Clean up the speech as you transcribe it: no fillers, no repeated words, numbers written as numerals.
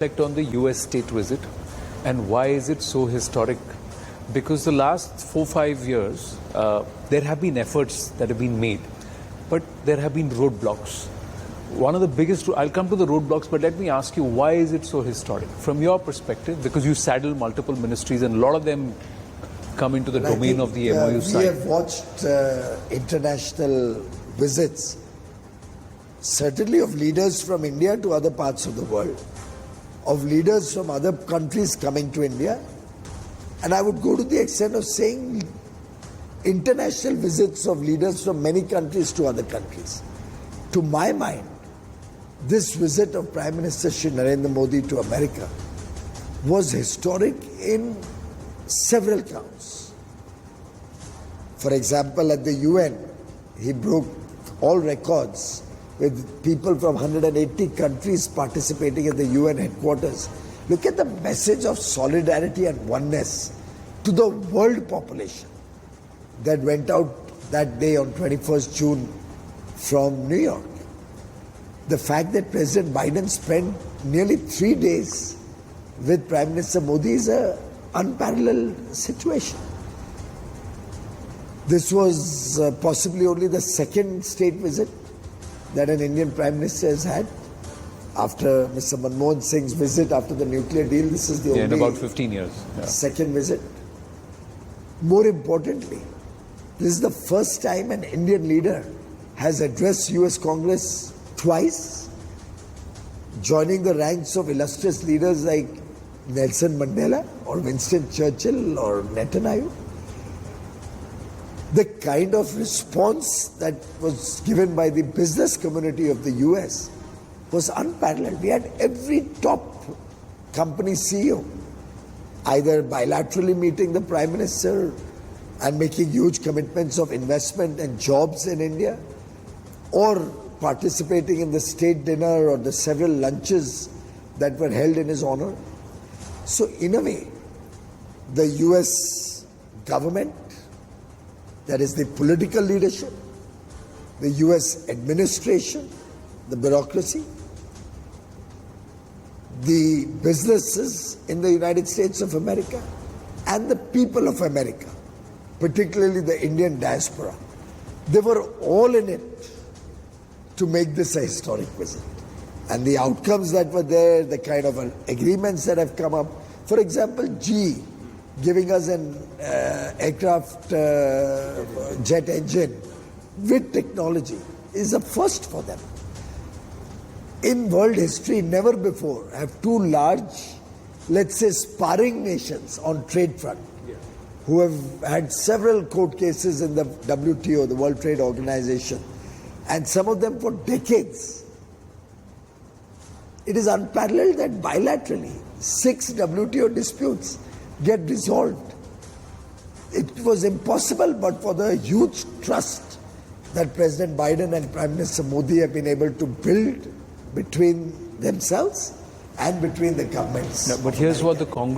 Reflect on the US state visit and why is it so historic? Because the last 4-5 years, there have been efforts that have been made, but there have been roadblocks. One of the biggest, I'll come to the roadblocks, but let me ask you, why is it so historic? From your perspective, because you saddle multiple ministries and a lot of them come into the domain of the MOU side. We have watched international visits, certainly of leaders from India to other parts of the world, of leaders from other countries coming to India. And I would go to the extent of saying international visits of leaders from many countries to other countries. To my mind, this visit of Prime Minister Shri Narendra Modi to America was historic in several counts. For example, at the UN, he broke all records with people from 180 countries participating at the UN headquarters. Look at the message of solidarity and oneness to the world population that went out that day on 21st June from New York. The fact that President Biden spent nearly 3 days with Prime Minister Modi is an unparalleled situation. This was possibly only the second state visit that an Indian Prime Minister has had. After Mr. Manmohan Singh's visit after the nuclear deal, this is the only in about 15 years. Second visit. More importantly, this is the first time an Indian leader has addressed US Congress twice, joining the ranks of illustrious leaders like Nelson Mandela or Winston Churchill or Netanyahu. The kind of response that was given by the business community of the US was unparalleled. We had every top company CEO either bilaterally meeting the Prime Minister and making huge commitments of investment and jobs in India, or participating in the state dinner or the several lunches that were held in his honor. So in a way, the US government, that is the political leadership, the US administration, the bureaucracy, the businesses in the United States of America, and the people of America, particularly the Indian diaspora, they were all in it to make this a historic visit. And the outcomes that were there, the kind of agreements that have come up, for example, GE giving us an aircraft jet engine with technology is a first for them. In world history, never before have two large, let's say, sparring nations on trade front, who have had several court cases in the WTO, the World Trade Organization, and some of them for decades. It is unparalleled that bilaterally 6 WTO disputes get resolved. It was impossible but for the huge trust that President Biden and Prime Minister Modi have been able to build between themselves and between the governments. No, but here's what the Congress